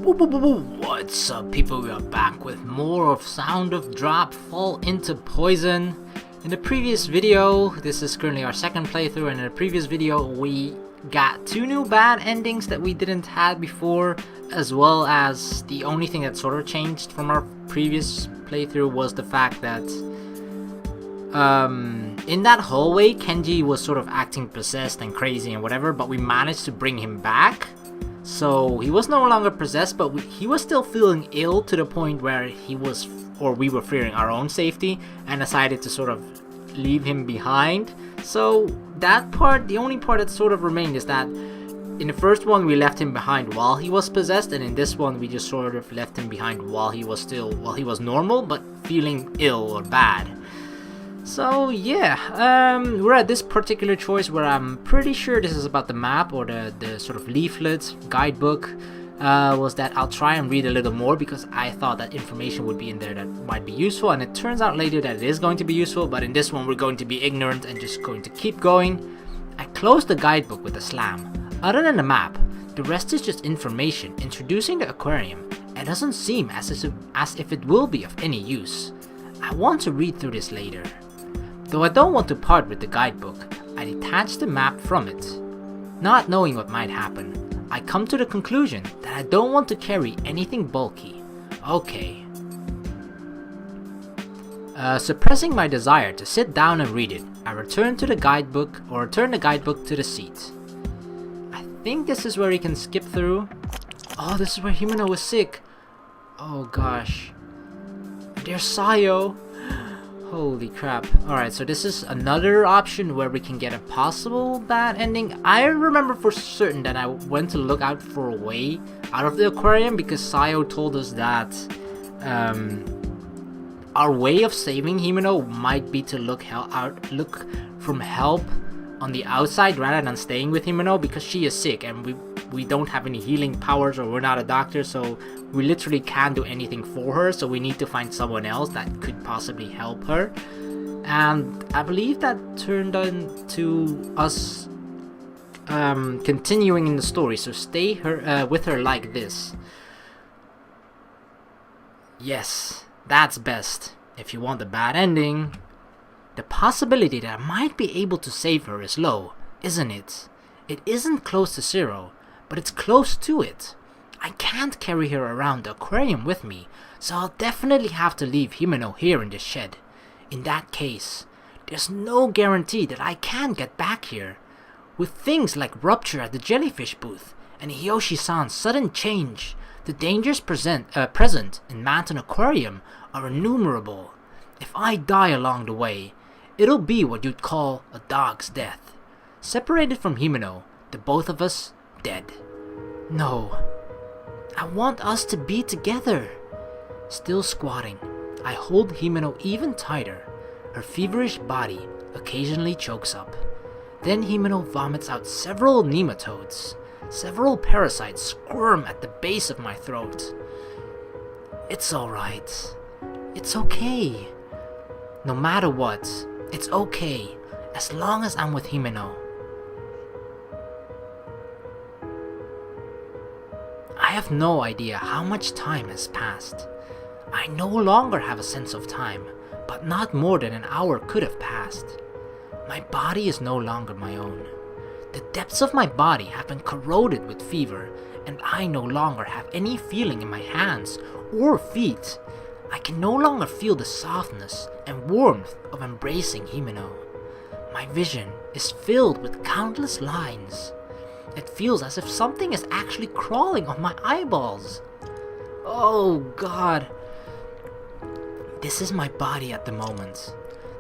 What's up, people? We are back with more of Sound of Drop Fall into Poison. In the previous video, this is currently our second playthrough, and in the previous video we got two new bad endings that we didn't have before, as well as the only thing that sort of changed from our previous playthrough was the fact that in that hallway Kenji was sort of acting possessed and crazy and whatever, but we managed to bring him back. So he was no longer possessed, but he was still feeling ill to the point where we were fearing our own safety and decided to sort of leave him behind. So that part, the only part that sort of remained is that in the first one we left him behind while he was possessed, and in this one we just sort of left him behind while he was normal but feeling ill or bad. So yeah, we're at this particular choice where I'm pretty sure this is about the map or the sort of leaflet, guidebook, was that I'll try and read a little more because I thought that information would be in there that might be useful, and it turns out later that it is going to be useful, but in this one we're going to be ignorant and just going to keep going. I closed the guidebook with a slam. Other than the map, the rest is just information introducing the aquarium. It doesn't seem as if it will be of any use. I want to read through this later. Though I don't want to part with the guidebook, I detach the map from it. Not knowing what might happen, I come to the conclusion that I don't want to carry anything bulky. Okay. Suppressing my desire to sit down and read it, I return the guidebook to the seat. I think this is where he can skip through. Oh, this is where Himeno was sick. Oh gosh. There's Sayo. Holy crap. Alright, so this is another option where we can get a possible bad ending. I remember for certain that I went to look out for a way out of the aquarium because Sayo told us that our way of saving Himeno might be to look from help on the outside rather than staying with Himeno because she is sick and we don't have any healing powers, or we're not a doctor, so we literally can't do anything for her, so we need to find someone else that could possibly help her. And I believe that turned into us continuing in the story, so stay with her like this. Yes, that's best. If you want the bad ending, the possibility that I might be able to save her is low, isn't it? It isn't close to zero, but it's close to it. I can't carry her around the aquarium with me, so I'll definitely have to leave Himeno here in the shed. In that case, there's no guarantee that I can get back here. With things like rupture at the jellyfish booth and Hiyoshi-san's sudden change, the dangers present in Manten Aquarium are innumerable. If I die along the way, it'll be what you'd call a dog's death. Separated from Himeno, the both of us dead. No. I want us to be together. Still squatting, I hold Himeno even tighter. Her feverish body occasionally chokes up. Then Himeno vomits out several nematodes. Several parasites squirm at the base of my throat. It's alright. It's okay. No matter what, it's okay as long as I'm with Himeno. I have no idea how much time has passed. I no longer have a sense of time, but not more than an hour could have passed. My body is no longer my own. The depths of my body have been corroded with fever, and I no longer have any feeling in my hands or feet. I can no longer feel the softness and warmth of embracing Himeno. My vision is filled with countless lines. It feels as if something is actually crawling on my eyeballs. Oh God. This is my body at the moment.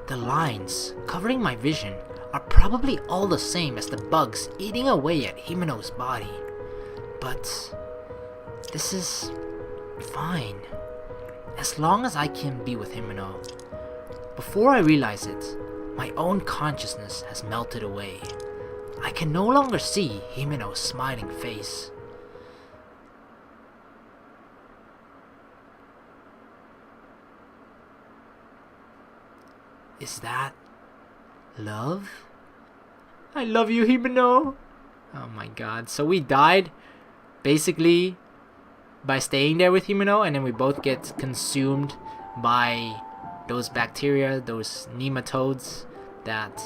The lines covering my vision are probably all the same as the bugs eating away at Himeno's body. But this is fine. As long as I can be with Himeno. Before I realize it, my own consciousness has melted away. I can no longer see Himeno's smiling face. Is that love? I love you, Himeno. Oh my god. So we died basically by staying there with Himeno, and then we both get consumed by those bacteria, those nematodes that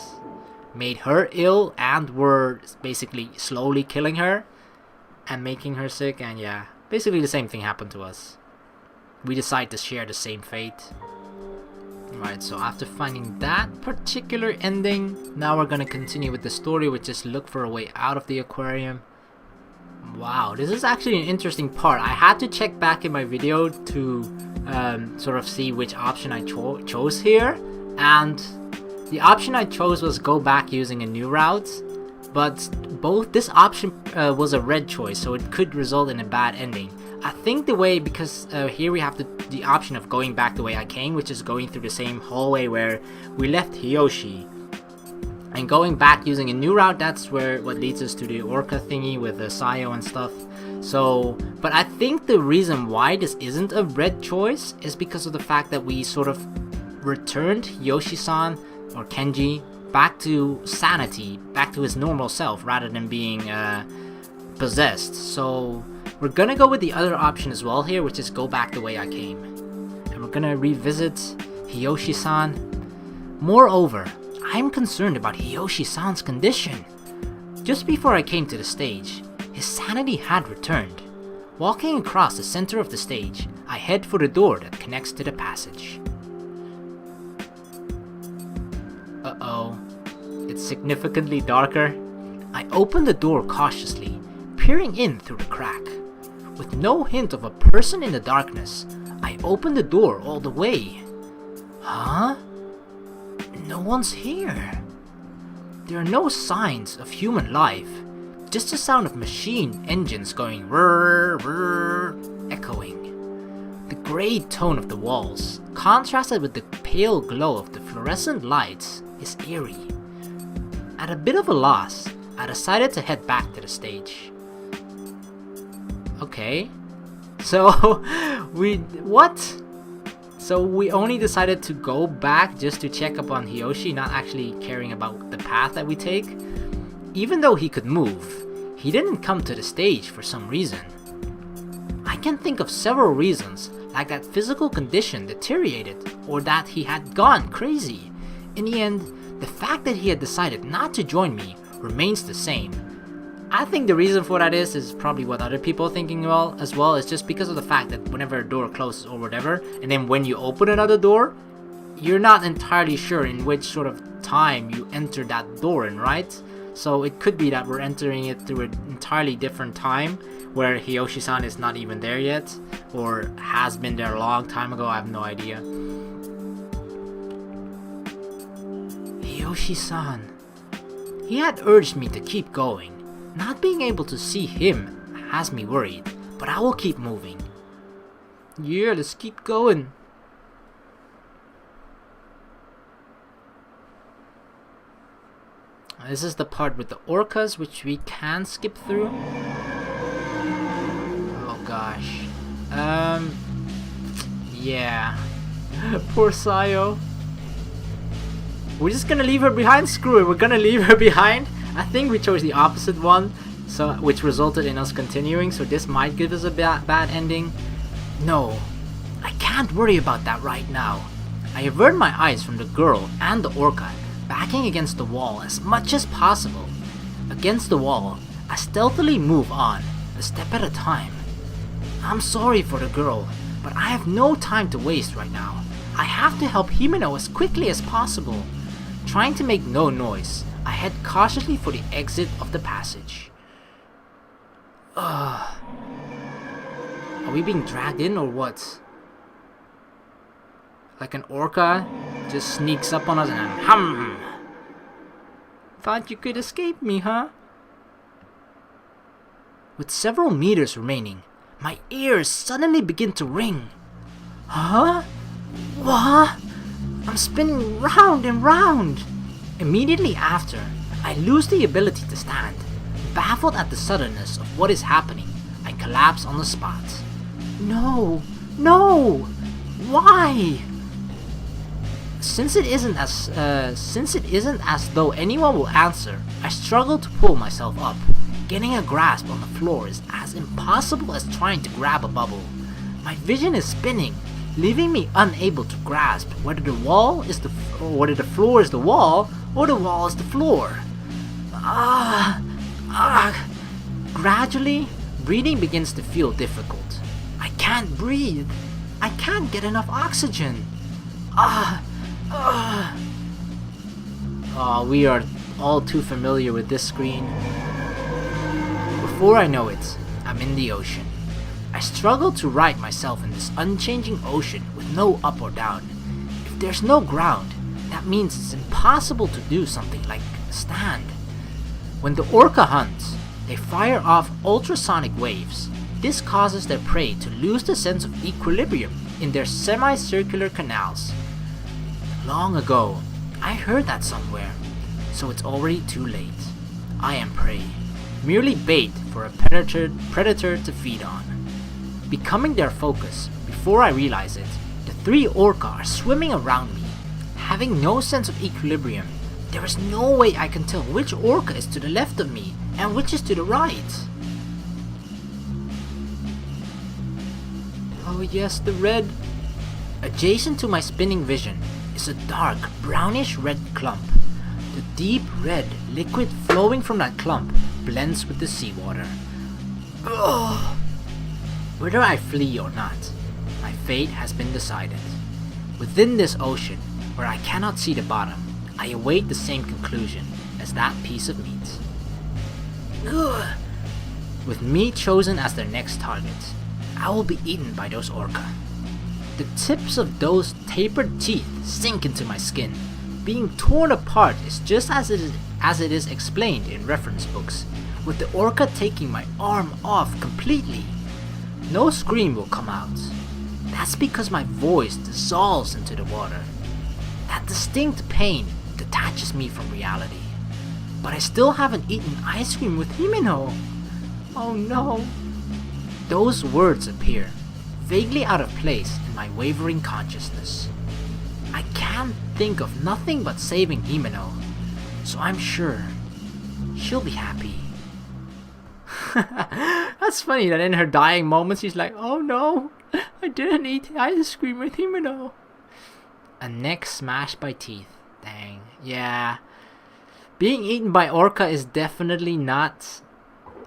made her ill and were basically slowly killing her and making her sick. And yeah, basically the same thing happened to us. We decide to share the same fate. Alright, so after finding that particular ending, now we're gonna continue with the story, which is look for a way out of the aquarium. Wow, this is actually an interesting part. I had to check back in my video to sort of see which option I chose here, and the option I chose was go back using a new route, but this option was a red choice, so it could result in a bad ending. I think the way, because here we have the option of going back the way I came, which is going through the same hallway where we left Hiyoshi, and going back using a new route, that's what leads us to the Orca thingy with the Sayo and stuff. So, but I think the reason why this isn't a red choice is because of the fact that we sort of returned Yoshi-san, or Kenji, back to sanity, back to his normal self, rather than being possessed. So we're gonna go with the other option as well here, which is go back the way I came. And we're gonna revisit Hiyoshi-san. Moreover, I'm concerned about Hiyoshi-san's condition. Just before I came to the stage, his sanity had returned. Walking across the center of the stage, I head for the door that connects to the passage. Uh-oh. It's significantly darker. I open the door cautiously, peering in through the crack. With no hint of a person in the darkness, I open the door all the way. Huh? No one's here. There are no signs of human life, just the sound of machine engines going whir, whir, echoing. The gray tone of the walls, contrasted with the pale glow of the fluorescent lights, is eerie. At a bit of a loss, I decided to head back to the stage. Okay, so So we only decided to go back just to check up on Hiyoshi, not actually caring about the path that we take. Even though he could move, he didn't come to the stage for some reason. I can think of several reasons, like that physical condition deteriorated or that he had gone crazy. In the end, the fact that he had decided not to join me remains the same. I think the reason for that is probably what other people are thinking as well, is just because of the fact that whenever a door closes or whatever, and then when you open another door, you're not entirely sure in which sort of time you enter that door in, right? So it could be that we're entering it through an entirely different time, where Hiyoshi-san is not even there yet, or has been there a long time ago, I have no idea. Hiyoshi-san. He had urged me to keep going. Not being able to see him has me worried, but I will keep moving. Yeah, let's keep going. This is the part with the orcas, which we can skip through. Oh gosh. Yeah. Poor Sayo. We're just gonna leave her behind. Screw it, we're gonna leave her behind. I think we chose the opposite one, so which resulted in us continuing, so this might give us a bad ending. No, I can't worry about that right now. I avert my eyes from the girl and the orca, backing against the wall as much as possible. Against the wall, I stealthily move on, a step at a time. I'm sorry for the girl, but I have no time to waste right now. I have to help Himeno as quickly as possible. Trying to make no noise, I head cautiously for the exit of the passage. Are we being dragged in or what? Like an orca just sneaks up on us and Thought you could escape me, huh? With several meters remaining, my ears suddenly begin to ring. Huh? What? I'm spinning round and round. Immediately after, I lose the ability to stand. Baffled at the suddenness of what is happening, I collapse on the spot. No! No! Why? Since it isn't as though anyone will answer, I struggle to pull myself up. Getting a grasp on the floor is as impossible as trying to grab a bubble. My vision is spinning, leaving me unable to grasp whether the floor is the wall or the wall is the floor. Gradually, breathing begins to feel difficult. I can't breathe. I can't get enough oxygen. We are all too familiar with this screen. Before I know it, I'm in the ocean. I struggle to right myself in this unchanging ocean with no up or down. If there's no ground, that means it's impossible to do something like stand. When the orca hunts, they fire off ultrasonic waves. This causes their prey to lose the sense of equilibrium in their semicircular canals. Long ago, I heard that somewhere, so it's already too late. I am prey, merely bait for a predator to feed on. Becoming their focus, before I realize it, the 3 orca are swimming around me. Having no sense of equilibrium, there is no way I can tell which orca is to the left of me and which is to the right. Oh yes, the red. Adjacent to my spinning vision is a dark brownish red clump. The deep red liquid flowing from that clump blends with the seawater. Ugh. Whether I flee or not, my fate has been decided. Within this ocean, where I cannot see the bottom, I await the same conclusion as that piece of meat. Ugh. With me chosen as their next target, I will be eaten by those orca. The tips of those tapered teeth sink into my skin. Being torn apart is just as it is explained in reference books, with the orca taking my arm off completely. No scream will come out. That's because my voice dissolves into the water. That distinct pain detaches me from reality. But I still haven't eaten ice cream with Himeno. Oh no. Those words appear, vaguely out of place in my wavering consciousness. I can't think of nothing but saving Himeno, so I'm sure she'll be happy. That's funny that in her dying moments she's like, oh no, I didn't eat ice cream with Himeno. A neck smashed by teeth. Dang, yeah. Being eaten by orca is definitely not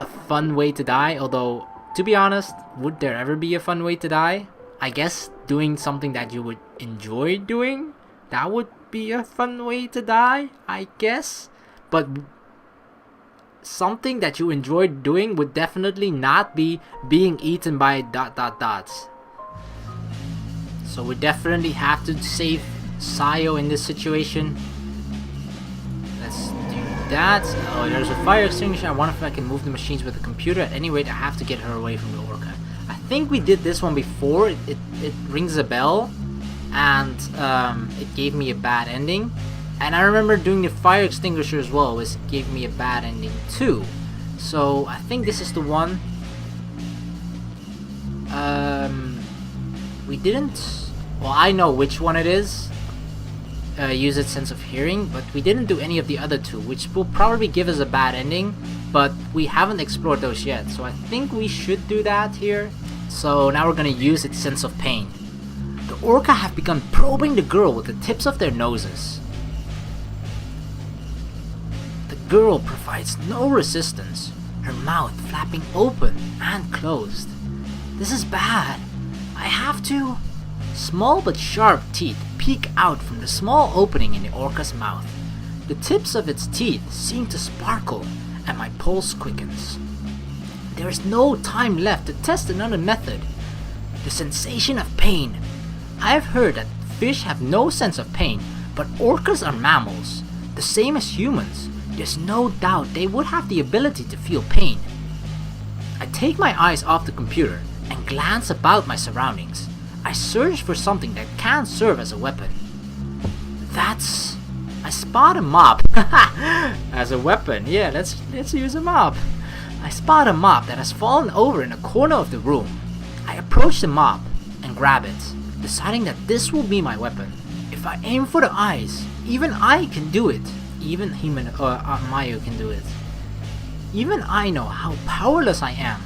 a fun way to die, although, to be honest, would there ever be a fun way to die? I guess doing something that you would enjoy doing, that would be a fun way to die, I guess. But something that you enjoyed doing would definitely not be being eaten by ... So we definitely have to save Sayo in this situation. Let's do that. Oh, there's a fire extinguisher. I wonder if I can move the machines with the computer. At any rate, I have to get her away from the orca. I think we did this one before. It rings a bell, and it gave me a bad ending. And I remember doing the fire extinguisher as well, which gave me a bad ending too. So I think this is the one. We didn't. Well, I know which one it is. Use its sense of hearing, but we didn't do any of the other two, which will probably give us a bad ending. But we haven't explored those yet, so I think we should do that here. So now we're gonna use its sense of pain. The orca have begun probing the girl with the tips of their noses. The girl provides no resistance, her mouth flapping open and closed. This is bad. I have to. Small but sharp teeth peek out from the small opening in the orca's mouth. The tips of its teeth seem to sparkle, and my pulse quickens. There is no time left to test another method. The sensation of pain. I have heard that fish have no sense of pain, but orcas are mammals, the same as humans. There's no doubt they would have the ability to feel pain. I take my eyes off the computer and glance about my surroundings. I search for something that can serve as a weapon. I spot a mop. As a weapon, yeah, let's use a mop. I spot a mop that has fallen over in a corner of the room. I approach the mop and grab it, deciding that this will be my weapon. If I aim for the eyes, even I can do it. Even Mayu can do it. Even I know how powerless I am.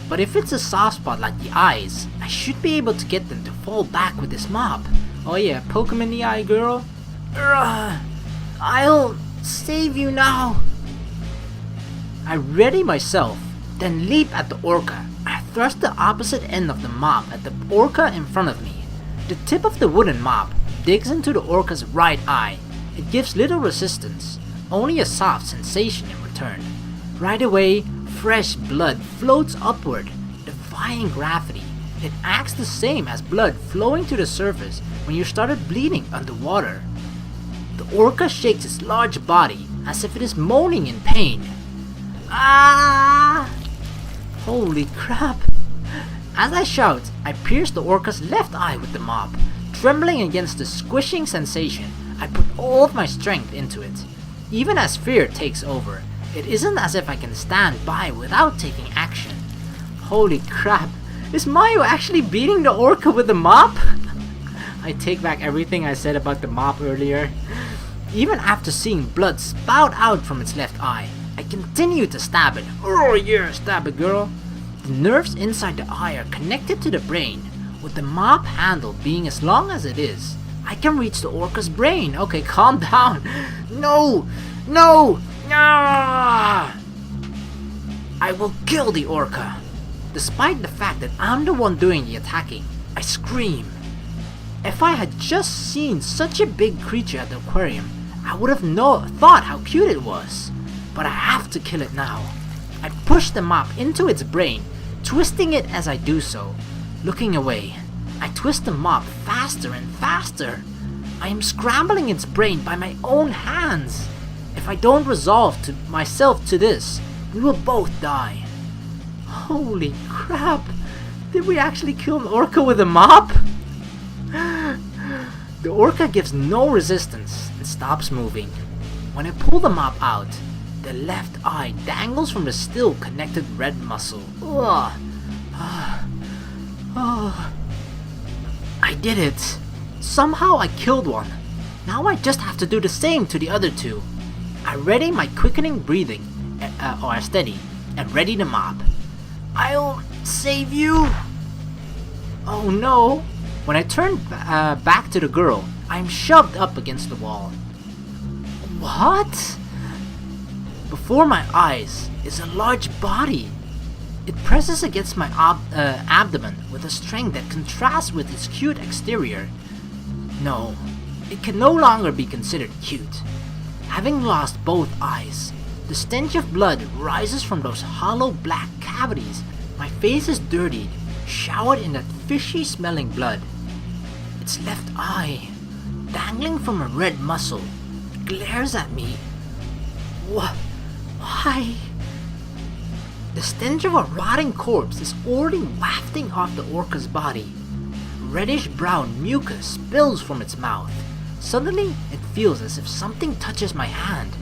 But if it's a soft spot like the eyes, I should be able to get them to fall back with this mop. Oh yeah, poke him in the eye, girl. I'll save you now. I ready myself, then leap at the orca. I thrust the opposite end of the mop at the orca in front of me. The tip of the wooden mop digs into the orca's right eye. It gives little resistance, only a soft sensation in return. Right away, fresh blood floats upward, defying gravity. It acts the same as blood flowing to the surface when you started bleeding underwater. The orca shakes its large body as if it is moaning in pain. Ah! Holy crap! As I shout, I pierce the orca's left eye with the mop. Trembling against the squishing sensation, I put all of my strength into it. Even as fear takes over, it isn't as if I can stand by without taking action. Holy crap! Is Mayu actually beating the orca with the mop? I take back everything I said about the mop earlier. Even after seeing blood spout out from its left eye, I continue to stab it. Oh yeah, stab it, girl. The nerves inside the eye are connected to the brain, with the mop handle being as long as it is. I can reach the orca's brain. Okay, calm down. No! No! Ah! I will kill the orca. Despite the fact that I'm the one doing the attacking, I scream. If I had just seen such a big creature at the aquarium, I would have thought how cute it was. But I have to kill it now. I push the mop into its brain, twisting it as I do so. Looking away, I twist the mop faster and faster. I am scrambling its brain by my own hands. If I don't resolve myself to this, we will both die. Holy crap! Did we actually kill an orca with a mop? The orca gives no resistance and stops moving. When I pull the mop out, the left eye dangles from the still connected red muscle. Ugh. I did it. Somehow I killed one. Now I just have to do the same to the other two. I ready my quickening breathing, or steady, and ready the mop. I'll save you. Oh no. When I turn back to the girl, I'm shoved up against the wall. What? Before my eyes is a large body. It presses against my abdomen with a strength that contrasts with its cute exterior. No, it can no longer be considered cute. Having lost both eyes, the stench of blood rises from those hollow black cavities. My face is dirtied, showered in that fishy smelling blood. Its left eye, dangling from a red muscle, glares at me. Why? The stench of a rotting corpse is already wafting off the orca's body. Reddish brown mucus spills from its mouth. Suddenly, it feels as if something touches my hand.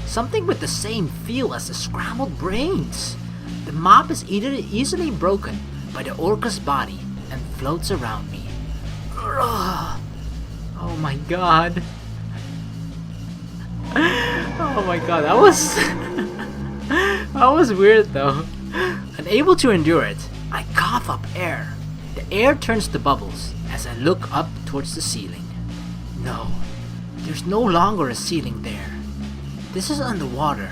Something with the same feel as the scrambled brains. The mop is easily broken by the orca's body and floats around me. Ugh. Oh my god. Oh my god, that was... that was weird though. Unable to endure it, I cough up air. The air turns to bubbles as I look up towards the ceiling. No, there's no longer a ceiling there. This is underwater.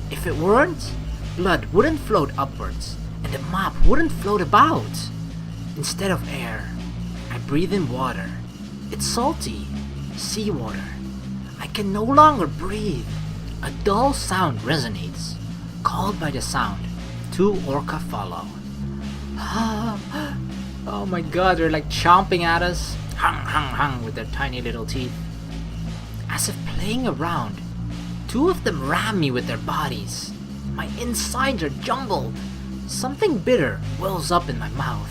If it weren't, blood wouldn't float upwards and the mop wouldn't float about. Instead of air, I breathe in water. It's salty, seawater. I can no longer breathe. A dull sound resonates. Called by the sound, two orca follow. Oh my god, they're like chomping at us. Hung with their tiny little teeth. As if playing around, two of them ram me with their bodies. My insides are jumbled. Something bitter wells up in my mouth.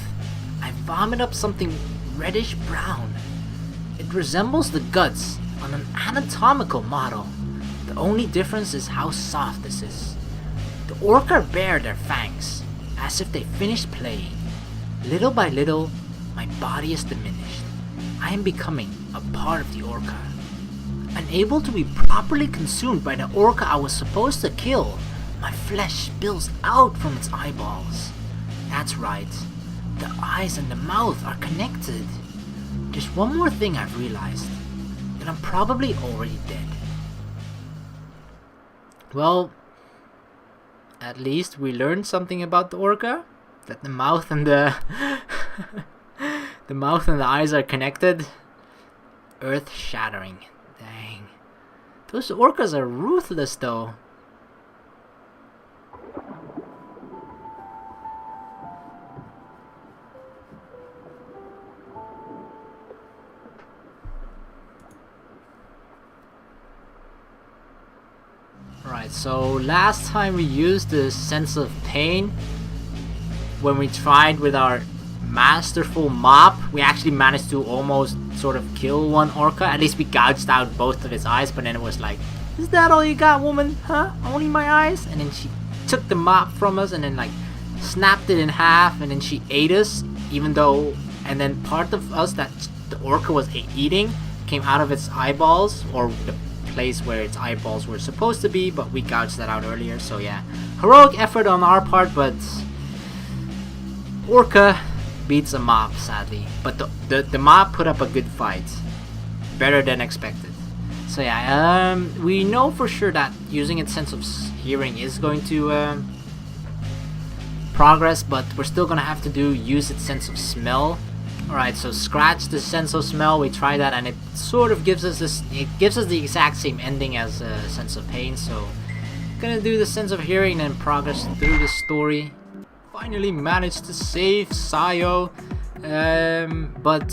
I vomit up something reddish brown. It resembles the guts on an anatomical model. The only difference is how soft this is. The orca bare their fangs, as if they finished playing. Little by little, my body is diminished. I am becoming a part of the orca. Unable to be properly consumed by the orca I was supposed to kill, My flesh spills out from its eyeballs. That's right. The eyes and the mouth are connected. There's one more thing I've realized. That I'm probably already dead. Well, at least we learned something about the orca. That the mouth and the the mouth and the eyes are connected. Earth-shattering. Dang. Those orcas are ruthless though. Alright, so last time we used the sense of pain when we tried with our masterful mop. We actually managed to almost sort of kill one orca. At least we gouged out both of its eyes, but then it was like, is that all you got, woman? Huh? Only my eyes? And then she took the mop from us and then like snapped it in half, and then she ate us, even though, and then part of us that the orca was eating came out of its eyeballs, or the place where its eyeballs were supposed to be, but we gouged that out earlier. So yeah, heroic effort on our part, but orca beats a mop, sadly. But the mop put up a good fight, better than expected. So yeah, we know for sure that using its sense of hearing is going to progress, but we're still gonna have to use its sense of smell. Alright, so scratch the sense of smell, we try that and it sort of gives us this, it gives us the exact same ending as sense of pain. So gonna do the sense of hearing and progress through the story. Finally managed to save Sayo, but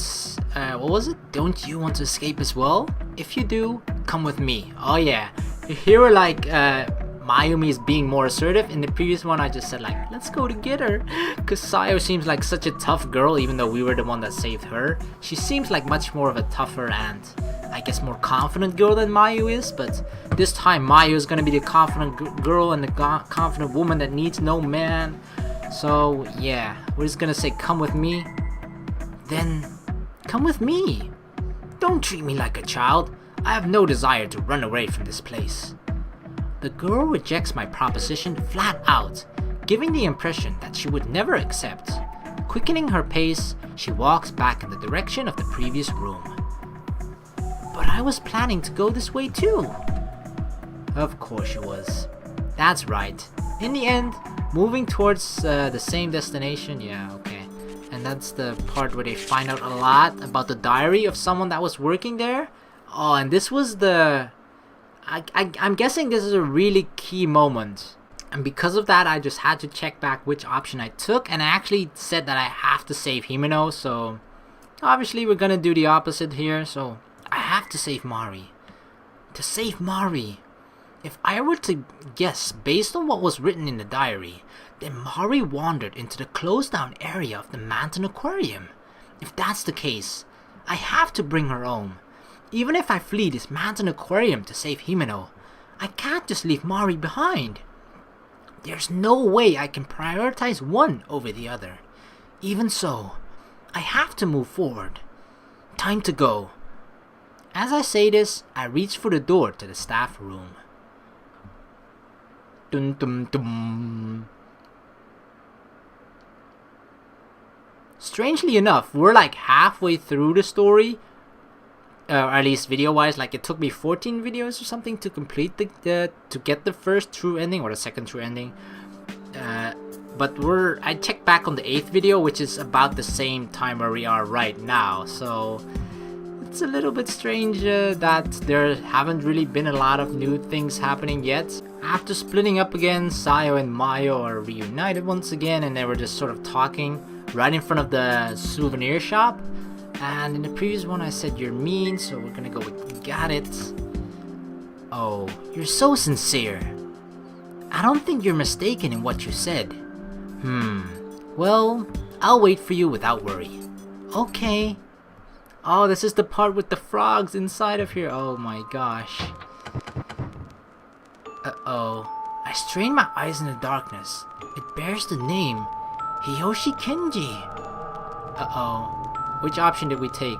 what was it? Don't you want to escape as well? If you do, come with me. Oh yeah, here we're like Mayumi is being more assertive. In the previous one I just said like, let's go together, because Sayo seems like such a tough girl, even though we were the one that saved her. She seems like much more of a tougher and I guess more confident girl than Mayu is, but this time Mayu is gonna be the confident girl and the confident woman that needs no man. So yeah, we're just gonna say come with me. Then come with me. Don't treat me like a child. I have no desire to run away from this place. The girl rejects my proposition flat out, giving the impression that she would never accept. Quickening her pace, she walks back in the direction of the previous room. But I was planning to go this way too. Of course she was. That's right. In the end, moving towards the same destination, yeah, okay. And that's the part where they find out a lot about the diary of someone that was working there. Oh, and this was the... I'm guessing this is a really key moment. And because of that, I just had to check back which option I took. And I actually said that I have to save Himeno, so... Obviously, we're gonna do the opposite here, so... I have to save Mari. To save Mari. If I were to guess, based on what was written in the diary, then Mari wandered into the closed down area of the Manten Aquarium. If that's the case, I have to bring her home. Even if I flee this Manten Aquarium to save Himeno, I can't just leave Mari behind. There's no way I can prioritize one over the other. Even so, I have to move forward. Time to go. As I say this, I reach for the door to the staff room. Dun dun dun. Strangely enough, we're like halfway through the story, or at least video-wise. Like it took me 14 videos or something to complete to get the first true ending or the second true ending. But I checked back on the 8th video, which is about the same time where we are right now. So it's a little bit strange that there haven't really been a lot of new things happening yet. After splitting up again, Sayo and Mayo are reunited once again, and they were just sort of talking right in front of the souvenir shop. And in the previous one I said you're mean, so we're gonna go with got it. Oh, you're so sincere. I don't think you're mistaken in what you said. Well, I'll wait for you without worry. Okay. Oh, this is the part with the frogs inside of here. Oh my gosh. Uh-oh. I strain my eyes in the darkness. It bears the name Hiyoshi Kenji. Uh-oh. Which option did we take?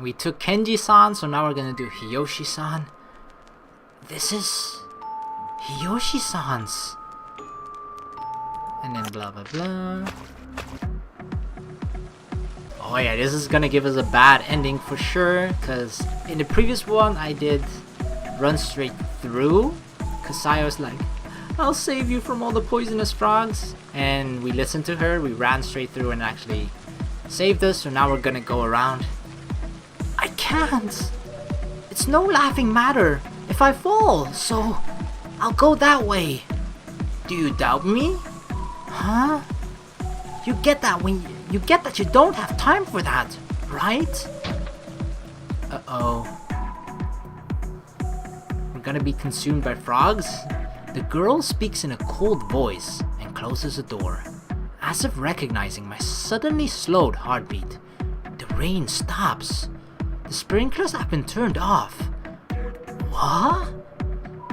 We took Kenji-san, so now we're gonna do Hiyoshi-san. This is... Yoshi-sans. And then blah blah blah. Oh yeah, this is gonna give us a bad ending for sure, because in the previous one I did run straight through, because Sayo's like, I'll save you from all the poisonous frogs, and we listened to her, we ran straight through and actually saved us, so now we're gonna go around. I can't! It's no laughing matter if I fall, so I'll go that way. Do you doubt me? Huh? You get that you get that you don't have time for that, right? Uh-oh. We're gonna be consumed by frogs? The girl speaks in a cold voice and closes the door, as if recognizing my suddenly slowed heartbeat. The rain stops. The sprinklers have been turned off. What?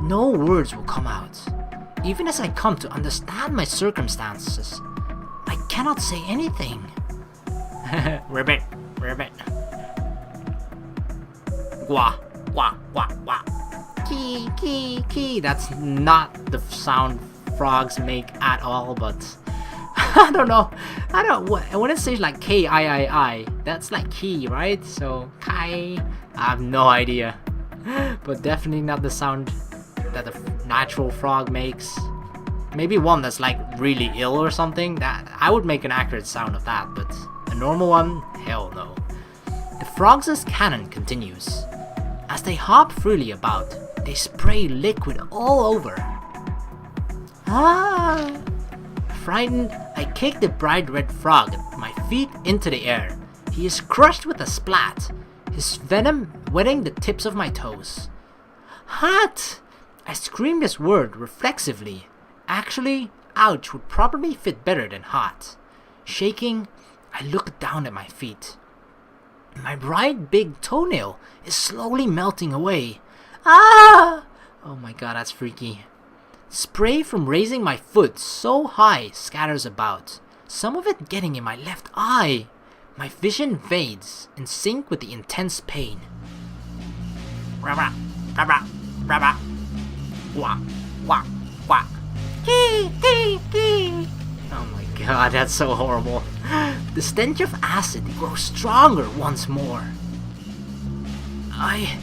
No words will come out. Even as I come to understand my circumstances, I cannot say anything. Ribbit, ribbit. Gwa, gwa, gwa, gwa. Kee, kee, kee. That's not the sound frogs make at all, but I don't know. I wouldn't say like K-I-I-I. That's like key, right? So, kai. I have no idea. But definitely not the sound that a natural frog makes. Maybe one that's like really ill or something. That I would make an accurate sound of that, but a normal one? Hell no. The frogs' cannon continues. As they hop freely about, they spray liquid all over. Ah! Frightened, I kick the bright red frog at my feet into the air. He is crushed with a splat, his venom wetting the tips of my toes. Hot! I scream this word reflexively. Actually, ouch would probably fit better than hot. Shaking, I look down at my feet. My bright big toenail is slowly melting away. Ah! Oh my god, that's freaky. Spray from raising my foot so high scatters about, some of it getting in my left eye. My vision fades in sync with the intense pain. Rabba, rabba, rabba. Wah, wah, wah. Oh my god, that's so horrible. The stench of acid grows stronger once more. I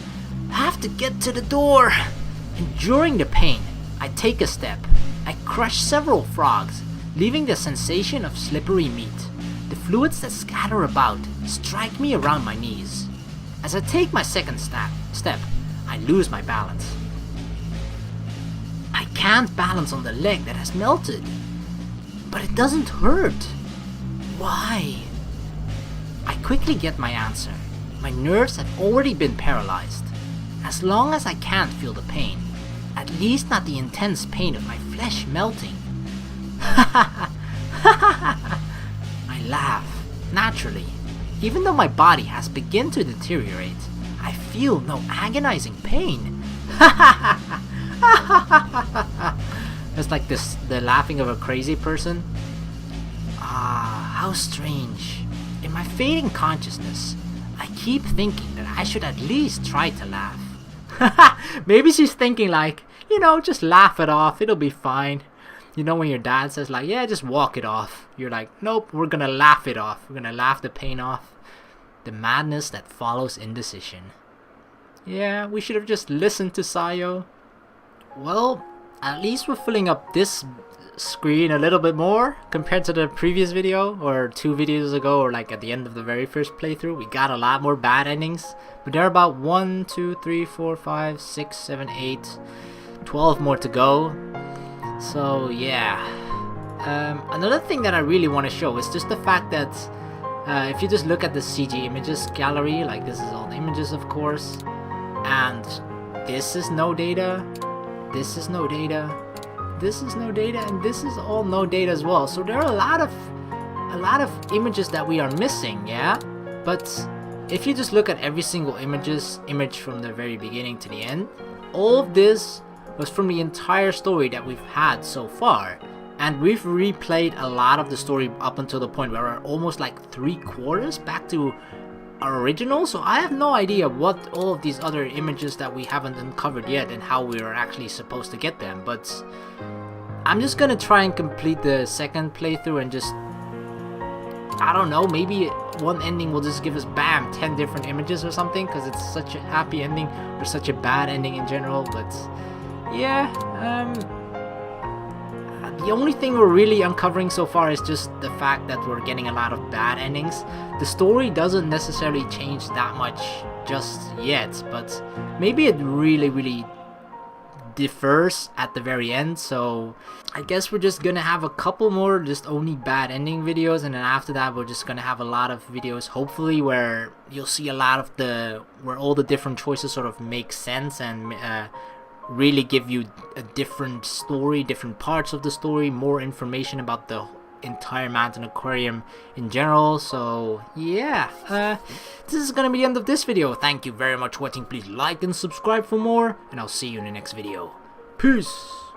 have to get to the door. Enduring the pain, I take a step. I crush several frogs, leaving the sensation of slippery meat. The fluids that scatter about strike me around my knees. As I take my second step, I lose my balance. I can't balance on the leg that has melted. But it doesn't hurt. Why? I quickly get my answer. My nerves have already been paralyzed. As long as I can't feel the pain, at least not the intense pain of my flesh melting. I laugh, naturally. Even though my body has begun to deteriorate, I feel no agonizing pain. It's like the laughing of a crazy person. Ah, how strange. In my fading consciousness, I keep thinking that I should at least try to laugh. Maybe she's thinking like, just laugh it off, it'll be fine. You know when your dad says like, yeah, just walk it off. You're like, nope, we're gonna laugh it off. We're gonna laugh the pain off. The madness that follows indecision. Yeah, we should have just listened to Sayo. Well, at least we're filling up this screen a little bit more compared to the previous video or 2 videos ago, or like at the end of the very first playthrough. We got a lot more bad endings, but there are about 1, 2, 3, 4, 5, 6, 7, 8, 12 more to go. So yeah, another thing that I really want to show is just the fact that if you just look at the CG images gallery, like this is all the images of course, and this is no data, this is no data, this is no data, and this is all no data as well. So there are a lot of images that we are missing, yeah? But if you just look at every single image from the very beginning to the end, all of this was from the entire story that we've had so far. And we've replayed a lot of the story up until the point where we're almost like 3/4 back to are original, so I have no idea what all of these other images that we haven't uncovered yet and how we are actually supposed to get them, but I'm just gonna try and complete the second playthrough and just, I don't know, maybe one ending will just give us, bam, 10 different images or something, because it's such a happy ending, or such a bad ending in general, but yeah, the only thing we're really uncovering so far is just the fact that we're getting a lot of bad endings. The story doesn't necessarily change that much just yet, but maybe it really differs at the very end, so I guess we're just gonna have a couple more just only bad ending videos, and then after that we're just gonna have a lot of videos, hopefully, where you'll see a lot of where all the different choices sort of make sense and really give you a different story, different parts of the story, more information about the entire Manten Aquarium in general. So yeah, this is gonna be the end of this video. Thank you very much for watching. Please like and subscribe for more, and I'll see you in the next video. Peace.